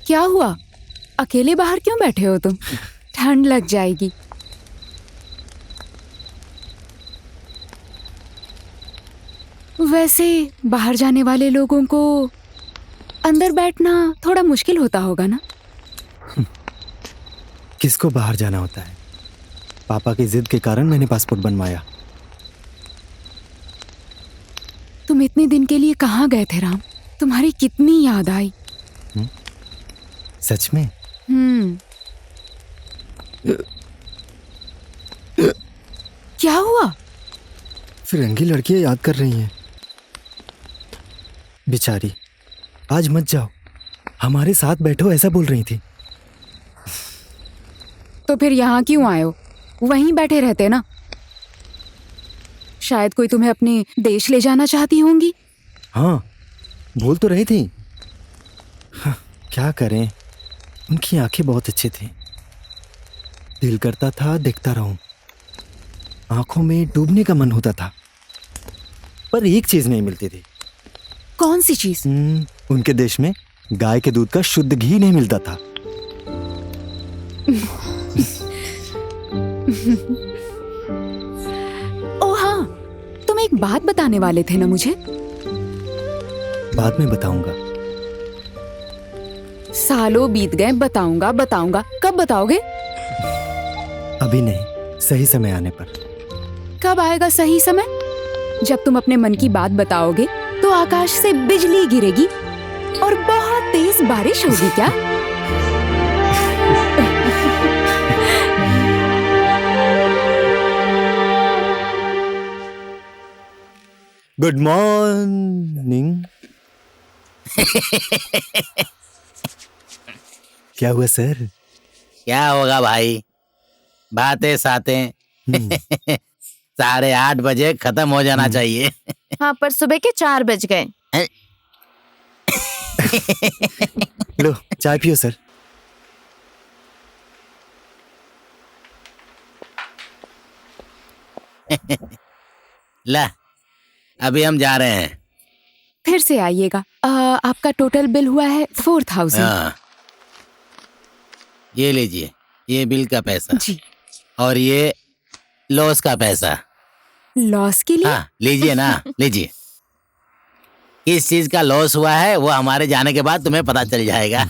क्या हुआ? अकेले बाहर क्यों बैठे हो तुम? ठंड लग जाएगी। वैसे बाहर जाने वाले लोगों को अंदर बैठना थोड़ा मुश्किल होता होगा ना? किसको बाहर जाना होता है? पापा की जिद के कारण मैंने पासपोर्ट बनवाया। तुम इतने दिन के लिए कहाँ गए थे राम? तुम्हारी कितनी याद आई। सच में? क्या हुआ? फिरंगी लड़कियां याद कर रही हैं। बेचारी, आज मत जाओ, हमारे साथ बैठो, ऐसा बोल रही थी। तो फिर यहाँ क्यों आए हो? वहीं बैठे रहते ना। शायद कोई तुम्हें अपने देश ले जाना चाहती होंगी। हाँ, बोल तो रही थी। हाँ, क्या करें, उनकी आंखें बहुत अच्छी थी। दिल करता था देखता रहूं, आंखों में डूबने का मन होता था, पर एक चीज नहीं मिलती थी। कौन सी चीज? उनके देश में गाय के दूध का शुद्ध घी नहीं मिलता था। ओ हाँ, तुम एक बात बताने वाले थे ना मुझे? बाद में बताऊंगा। सालों बीत गए, बताऊंगा। कब बताओगे? अभी नहीं, सही समय आने पर। कब आएगा सही समय? जब तुम अपने मन की बात बताओगे तो आकाश से बिजली गिरेगी और बहुत तेज बारिश होगी क्या? Good morning. क्या हुआ सर? क्या होगा भाई, बातें सातें 8:30 बजे खत्म हो जाना चाहिए। हाँ, पर सुबह के 4 बज गए। लो चाय पियो सर। ला, अभी हम जा रहे हैं। फिर से आइएगा। आपका टोटल बिल हुआ है 4000। हाँ, ये लीजिए, ये बिल का पैसा जी। और ये लॉस का पैसा। लॉस के लिए? हाँ, लीजिए ना, लीजिए। किस चीज का लॉस हुआ है वो हमारे जाने के बाद तुम्हें पता चल जाएगा।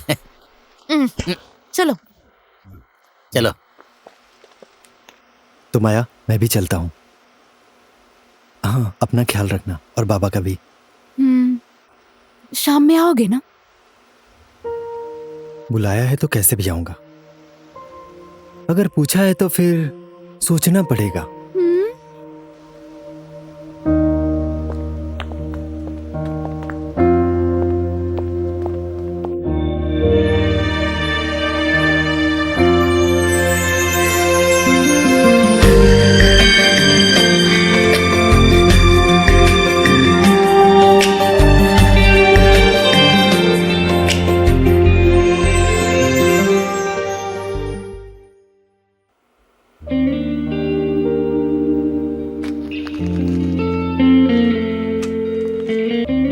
चलो चलो। तो माया, मैं भी चलता हूँ। हाँ, अपना ख्याल रखना और बाबा का भी। शाम में आओगे ना? बुलाया है तो कैसे भी आऊंगा। अगर पूछा है तो फिर सोचना पड़ेगा।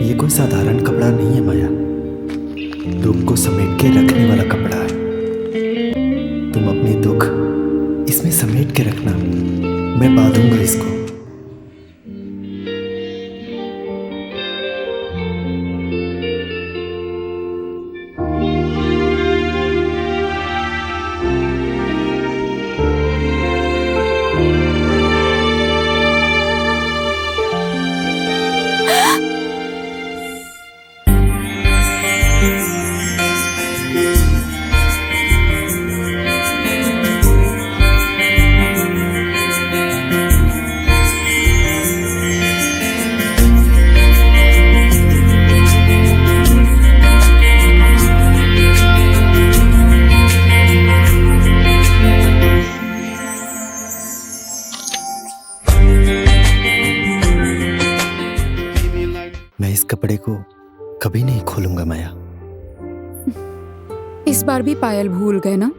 ये कोई साधारण कपड़ा नहीं है माया, दुख को समेट के रखने वाला कपड़ा है। तुम अपने दुख इसमें समेट के रखना, मैं बांधूंगा इसको। मैं इस कपड़े को कभी नहीं खोलूंगा माया। इस बार भी पायल भूल गए ना?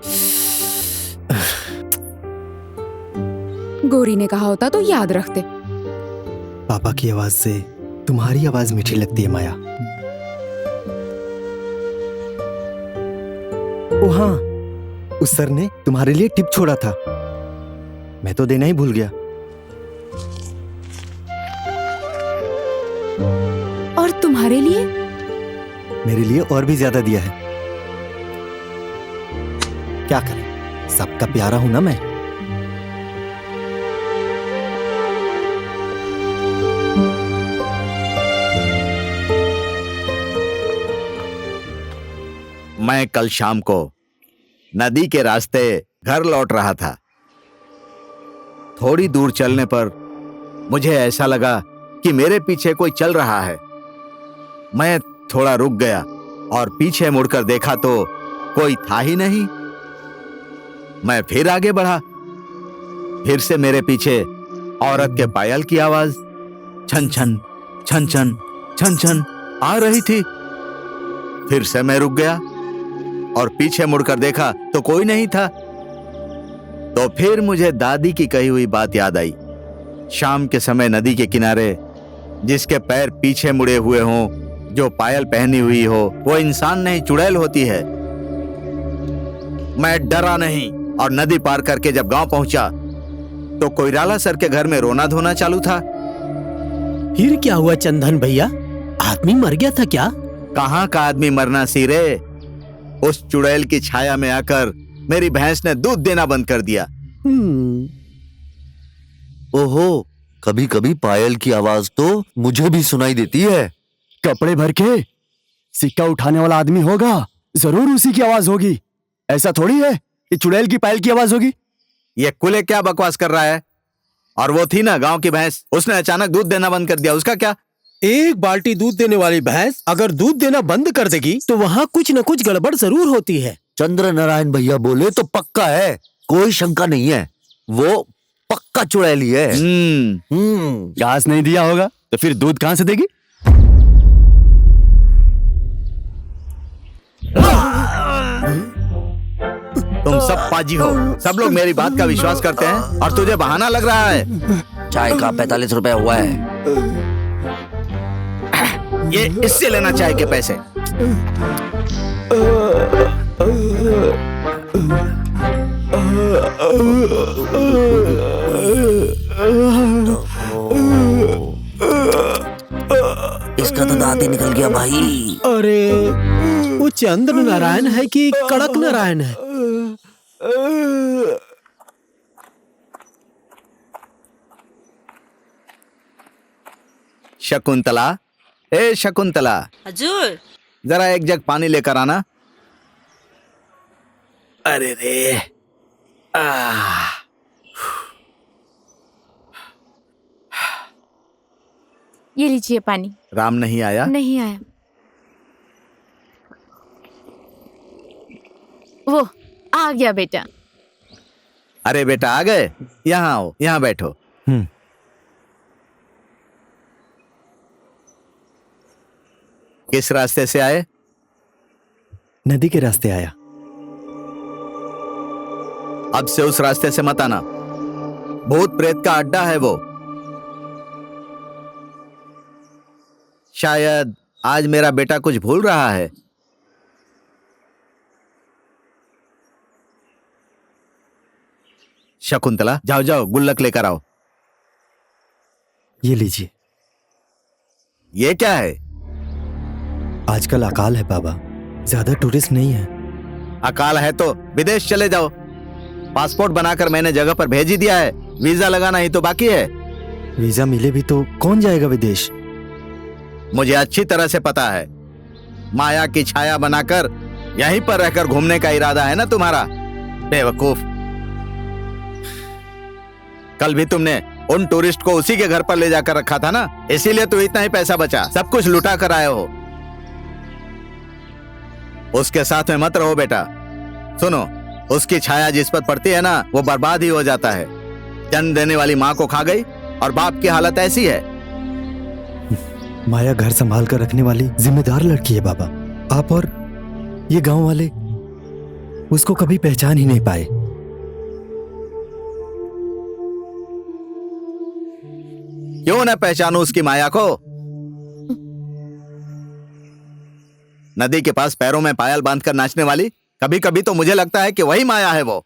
गौरी ने कहा होता तो याद रखते। पापा की आवाज से तुम्हारी आवाज मीठी लगती है माया। ओ हाँ, उस सर ने तुम्हारे लिए टिप छोड़ा था, मैं तो देना ही भूल गया। और तुम्हारे लिए? मेरे लिए और भी ज्यादा दिया है। क्या करें, सबका प्यारा हूं ना मैं। मैं कल शाम को नदी के रास्ते घर लौट रहा था। थोड़ी दूर चलने पर मुझे ऐसा लगा कि मेरे पीछे कोई चल रहा है। मैं थोड़ा रुक गया और पीछे मुड़कर देखा तो कोई था ही नहीं। मैं फिर आगे बढ़ा। फिर से मेरे पीछे औरत के पायल की आवाज छन छन छन छन छन छन आ रही थी। फिर से मैं रुक गया और पीछे मुड़कर देखा तो कोई नहीं था। तो फिर मुझे दादी की कही हुई बात याद आई। शाम के समय नदी के किनारे जिसके पैर पीछे मुड़े हुए हों, जो पायल पहनी हुई हो, वो इंसान नहीं चुड़ैल होती है। मैं डरा नहीं और नदी पार करके जब गांव पहुंचा तो कोइराला सर के घर में रोना धोना चालू था। फिर क्या हुआ चंदन भैया? आदमी मर गया था क्या? कहां का आदमी मरना सिरे, उस चुड़ैल की छाया में आकर मेरी भैंस ने दूध देना बंद कर दिया। ओहो, कभी कभी पायल की आवाज तो मुझे भी सुनाई देती है। कपड़े भर के सिक्का उठाने वाला आदमी होगा, जरूर उसी की आवाज होगी। ऐसा थोड़ी है कि चुड़ैल की पायल की आवाज होगी। ये कुले क्या बकवास कर रहा है? और वो थी ना गांव की भैंस, उसने अचानक दूध देना बंद कर दिया, उसका क्या? एक बाल्टी दूध देने वाली भैंस अगर दूध देना बंद कर देगी तो वहाँ कुछ न कुछ गड़बड़ जरूर होती है। चंद्र नारायण भैया बोले तो पक्का है, कोई शंका नहीं है, वो पक्का चुड़ैली है। घास नहीं दिया होगा तो फिर दूध कहां से देगी? तुम सब पाजी हो, सब लोग मेरी बात का विश्वास करते हैं और तुझे बहाना लग रहा है। चाय का 45 रुपए हुआ है। ये इससे लेना चाय के पैसे। इसका तो दांत ही निकल गया भाई। अरे वो चंद्र नारायण है कि कड़क नारायण है? शकुंतला, ए शकुंतला, हजूर। जरा एक जग पानी लेकर आना। अरे रे, ये लीजिए पानी। राम नहीं आया? नहीं आया। वो आ गया बेटा। अरे बेटा आ गए, यहाँ आओ, यहाँ बैठो। किस रास्ते से आए? नदी के रास्ते आया। अब से उस रास्ते से मत आना, भूत प्रेत का अड्डा है वो। शायद आज मेरा बेटा कुछ भूल रहा है। शकुंतला, जाओ जाओ, गुल्लक लेकर आओ। ये लीजिए। ये क्या है? आजकल अकाल है बाबा, ज्यादा टूरिस्ट नहीं है। अकाल है तो विदेश चले जाओ। पासपोर्ट बनाकर मैंने जगह पर भेज ही दिया है, वीजा लगाना ही तो बाकी है। वीजा मिले भी तो कौन जाएगा विदेश? मुझे अच्छी तरह से पता है, माया की छाया बनाकर यहीं पर रहकर घूमने का इरादा है ना तुम्हारा, बेवकूफ। कल भी तुमने उन टूरिस्ट को उसी के घर पर ले जाकर रखा था ना, इसीलिए तो इतना ही पैसा बचा। सब कुछ लुटा कर आए हो। उसके साथ में मत रहो बेटा। सुनो, उसकी छाया जिस पर पड़ती है ना, वो बर्बाद ही हो जाता है। जन्म देने वाली माँ को खा गई और बाप की हालत ऐसी है। माया घर संभाल कर रखने वाली जिम्मेदार लड़की है बाबा। आप और ये गांव वाले उसको कभी पहचान ही नहीं पाए। क्यों न पहचानूं उसकी माया को? नदी के पास पैरों में पायल बांधकर नाचने वाली कभी कभी तो मुझे लगता है कि वही माया है वो।